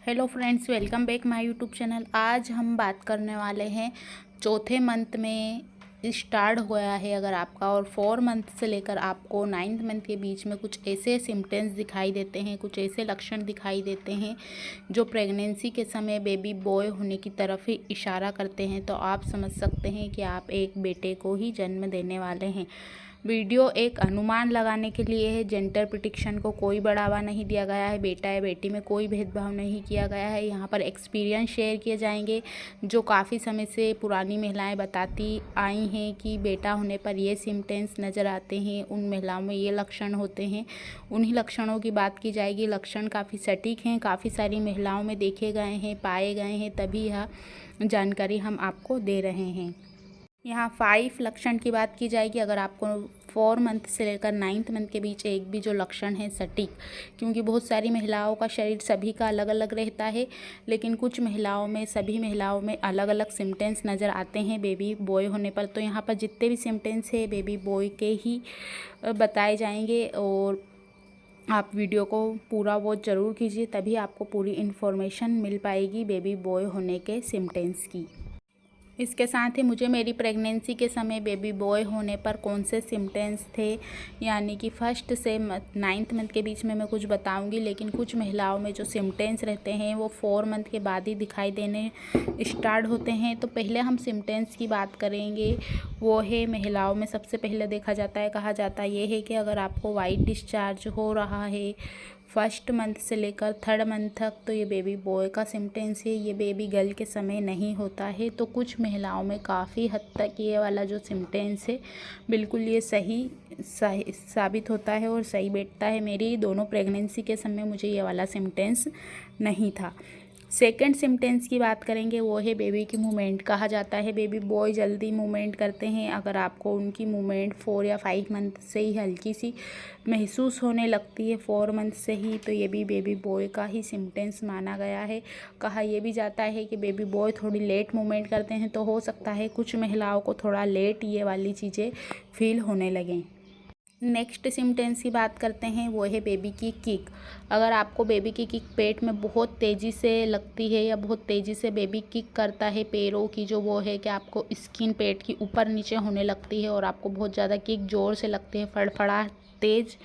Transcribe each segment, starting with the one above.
Hello friends, welcome back my YouTube channel. आज हम बात करने वाले हैं चौथे मंथ में स्टार्ट हुआ है अगर आपका, और 4 मंथ से लेकर आपको 9th मंथ के बीच में कुछ ऐसे सिम्टम्स दिखाई देते हैं, कुछ ऐसे लक्षण दिखाई देते हैं जो प्रेगनेंसी के समय बेबी बॉय होने की तरफ ही इशारा करते हैं, तो आप समझ सकते हैं कि आप एक बेटे को ही जन्म देने वाले हैं। वीडियो एक अनुमान लगाने के लिए है। जेंडर प्रिडिक्शन को कोई बढ़ावा नहीं दिया गया है। बेटा या बेटी में कोई भेदभाव नहीं किया गया है। यहाँ पर एक्सपीरियंस शेयर किए जाएंगे जो काफ़ी समय से पुरानी महिलाएं बताती आई हैं कि बेटा होने पर ये सिम्टम्स नज़र आते हैं, उन महिलाओं में ये लक्षण होते हैं। उन्हीं लक्षणों की बात की जाएगी। लक्षण काफ़ी सटीक हैं, काफ़ी सारी महिलाओं में देखे गए हैं, पाए गए हैं, तभी यह जानकारी हम आपको दे रहे हैं। यहाँ 5 लक्षण की बात की जाएगी। अगर आपको 4 मंथ से लेकर 9th मंथ के बीच एक भी जो लक्षण है सटीक, क्योंकि बहुत सारी महिलाओं का शरीर सभी का अलग अलग रहता है, लेकिन कुछ महिलाओं में, सभी महिलाओं में अलग अलग सिम्टम्स नज़र आते हैं बेबी बॉय होने पर। तो यहाँ पर जितने भी सिम्टम्स है बेबी बॉय के ही बताए जाएंगे, और आप वीडियो को पूरा वॉच ज़रूर कीजिए, तभी आपको पूरी इन्फॉर्मेशन मिल पाएगी बेबी बॉय होने के सिम्टम्स की। इसके साथ ही मुझे मेरी प्रेगनेंसी के समय बेबी बॉय होने पर कौन से सिम्टम्स थे, यानी कि 1st से 9th मंथ के बीच में मैं कुछ बताऊंगी, लेकिन कुछ महिलाओं में जो सिम्टम्स रहते हैं वो 4 मंथ के बाद ही दिखाई देने स्टार्ट होते हैं। तो पहले हम सिम्टम्स की बात करेंगे। वो है, महिलाओं में सबसे पहले देखा जाता है, कहा जाता ये है कि अगर आपको वाइट डिस्चार्ज हो रहा है 1st मंथ से लेकर 3rd मंथ तक, तो ये बेबी बॉय का सिम्टम्स है। ये बेबी गर्ल के समय नहीं होता है। तो कुछ महिलाओं में काफ़ी हद तक ये वाला जो सिम्टम्स है बिल्कुल ये सही साबित होता है और सही बैठता है। मेरी दोनों प्रेगनेंसी के समय मुझे ये वाला सिम्टम्स नहीं था। सेकंड सिम्टम्स की बात करेंगे। वो है बेबी की मूवमेंट। कहा जाता है बेबी बॉय जल्दी मूवमेंट करते हैं। अगर आपको उनकी मूवमेंट 4 या 5 मंथ से ही हल्की सी महसूस होने लगती है, 4 मंथ से ही, तो ये भी बेबी बॉय का ही सिम्टम्स माना गया है। कहा यह भी जाता है कि बेबी बॉय थोड़ी लेट मूवमेंट करते हैं, तो हो सकता है कुछ महिलाओं को थोड़ा लेट ये वाली चीज़ें फील होने लगें। नेक्स्ट सिम्टम्स की बात करते हैं। वो है बेबी की किक। अगर आपको बेबी की किक पेट में बहुत तेज़ी से लगती है या बहुत तेज़ी से बेबी किक करता है, पैरों की जो वो है कि आपको स्किन पेट की ऊपर नीचे होने लगती है और आपको बहुत ज़्यादा किक ज़ोर से लगती है, फड़फड़ा तेज़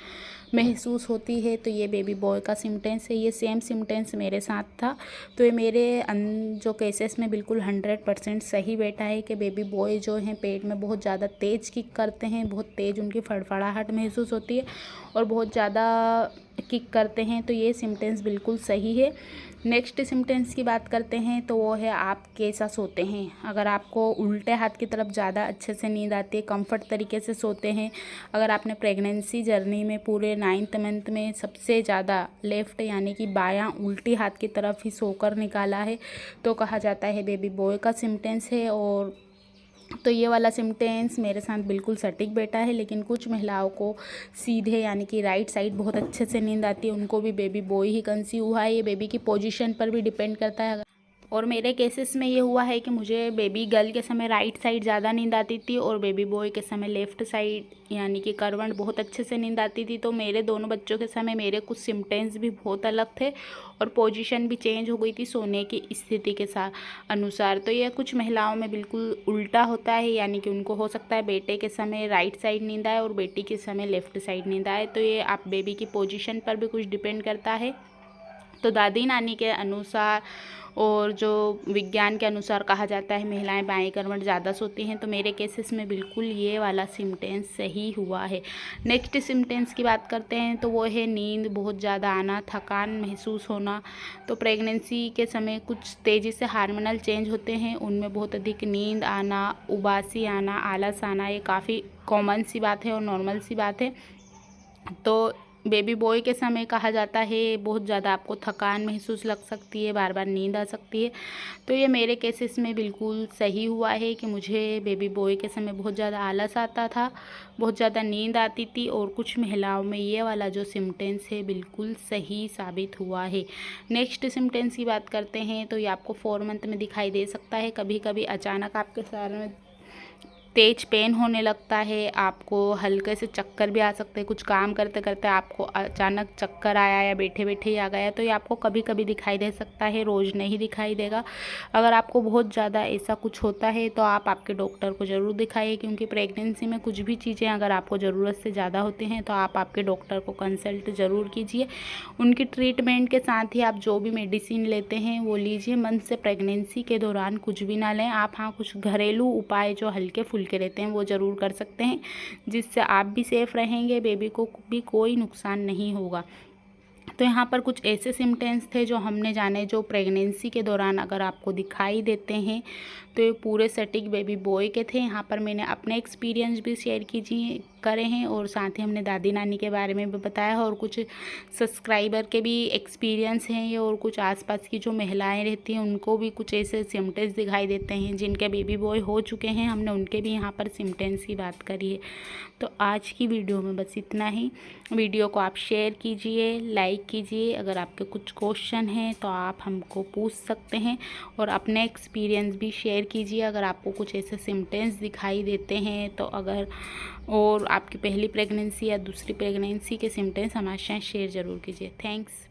महसूस होती है, तो ये बेबी बॉय का सिम्टम्स है। ये सेम सिम्टम्स मेरे साथ था, तो ये मेरे जो केसेस में बिल्कुल 100% सही बैठा है कि बेबी बॉय जो हैं पेट में बहुत ज़्यादा तेज़ किक करते हैं, बहुत तेज़ उनकी फड़फड़ाहट महसूस होती है और बहुत ज़्यादा किक करते हैं। तो ये सिम्टम्स बिल्कुल सही है। नेक्स्ट सिम्टम्स की बात करते हैं, तो वो है आप कैसा सोते हैं। अगर आपको उल्टे हाथ की तरफ ज़्यादा अच्छे से नींद आती है, कंफर्ट तरीके से सोते हैं, अगर आपने प्रेगनेंसी जर्नी में पूरे 9th मंथ में सबसे ज़्यादा लेफ़्ट यानी कि बायां उल्टी हाथ की तरफ ही सोकर निकाला है, तो कहा जाता है बेबी बॉय का सिम्टम्स है। और तो ये वाला सिम्टम्स मेरे साथ बिल्कुल सटीक बैठा है। लेकिन कुछ महिलाओं को सीधे यानी कि राइट साइड बहुत अच्छे से नींद आती है, उनको भी बेबी बॉय ही कंसीव हुआ है। ये बेबी की पोजीशन पर भी डिपेंड करता है। और मेरे केसेस में ये हुआ है कि मुझे बेबी गर्ल के समय राइट साइड ज़्यादा नींद आती थी और बेबी बॉय के समय लेफ़्ट साइड यानी कि करवट बहुत अच्छे से नींद आती थी। तो मेरे दोनों बच्चों के समय मेरे कुछ सिम्टम्स भी बहुत अलग थे और पोजीशन भी चेंज हो गई थी सोने की स्थिति के साथ अनुसार। तो यह कुछ महिलाओं में बिल्कुल उल्टा होता है, यानी कि उनको हो सकता है बेटे के समय राइट साइड नींद आए और बेटी के समय लेफ़्ट साइड नींद आए। तो ये आप बेबी की पोजीशन पर भी कुछ डिपेंड करता है। तो दादी नानी के अनुसार और जो विज्ञान के अनुसार कहा जाता है महिलाएं बाएं करवट ज़्यादा सोती हैं, तो मेरे केसेस में बिल्कुल ये वाला सिम्टम्स सही हुआ है। नेक्स्ट सिम्टम्स की बात करते हैं, तो वो है नींद बहुत ज़्यादा आना, थकान महसूस होना। तो प्रेगनेंसी के समय कुछ तेज़ी से हार्मोनल चेंज होते हैं, उनमें बहुत अधिक नींद आना, उबासी आना, आलस आना, ये काफ़ी कॉमन सी बात है और नॉर्मल सी बात है। तो बेबी बॉय के समय कहा जाता है बहुत ज़्यादा आपको थकान महसूस लग सकती है, बार बार नींद आ सकती है। तो ये मेरे केसेस में बिल्कुल सही हुआ है कि मुझे बेबी बॉय के समय बहुत ज़्यादा आलस आता था, बहुत ज़्यादा नींद आती थी, और कुछ महिलाओं में ये वाला जो सिम्टम्स है बिल्कुल सही साबित हुआ है। नेक्स्ट सिम्टम्स की बात करते हैं, तो ये आपको 4 मंथ में दिखाई दे सकता है। कभी कभी अचानक आपके सर में तेज पेन होने लगता है, आपको हल्के से चक्कर भी आ सकते हैं, कुछ काम करते करते आपको अचानक चक्कर आया या बैठे बैठे ही आ गया, तो ये आपको कभी कभी दिखाई दे सकता है, रोज़ नहीं दिखाई देगा। अगर आपको बहुत ज़्यादा ऐसा कुछ होता है तो आप आपके डॉक्टर को ज़रूर दिखाइए, क्योंकि प्रेगनेंसी में कुछ भी चीज़ें अगर आपको ज़रूरत से ज़्यादा होती हैं तो आप आपके डॉक्टर को कंसल्ट ज़रूर कीजिए। उनकी ट्रीटमेंट के साथ ही आप जो भी मेडिसिन लेते हैं वो लीजिए। मन से प्रेगनेंसी के दौरान कुछ भी ना लें आप। हाँ, कुछ घरेलू उपाय जो हल्के फुल्के रहते हैं वो ज़रूर कर सकते हैं, जिससे आप भी सेफ़ रहेंगे, बेबी को भी कोई नुकसान नहीं होगा। तो यहाँ पर कुछ ऐसे सिम्टम्स थे जो हमने जाने, जो प्रेगनेंसी के दौरान अगर आपको दिखाई देते हैं तो ये पूरे सटीक बेबी बॉय के थे। यहाँ पर मैंने अपने एक्सपीरियंस भी शेयर करे हैं और साथ ही हमने दादी नानी के बारे में भी बताया है, और कुछ सब्सक्राइबर के भी एक्सपीरियंस हैं ये, और कुछ आसपास की जो महिलाएं रहती हैं उनको भी कुछ ऐसे सिम्टम्स दिखाई देते हैं जिनके बेबी बॉय हो चुके हैं। हमने उनके भी यहाँ पर सिम्टम्स की बात करी है। तो आज की वीडियो में बस इतना ही। वीडियो को आप शेयर कीजिए, लाइक कीजिए। अगर आपके कुछ क्वेश्चन हैं तो आप हमको पूछ सकते हैं, और अपने एक्सपीरियंस भी शेयर कीजिए अगर आपको कुछ ऐसे सिम्टम्स दिखाई देते हैं तो। अगर और आपकी पहली प्रेगनेंसी या दूसरी प्रेगनेंसी के सिम्टम्स हमारे साथ शेयर ज़रूर कीजिए। थैंक्स।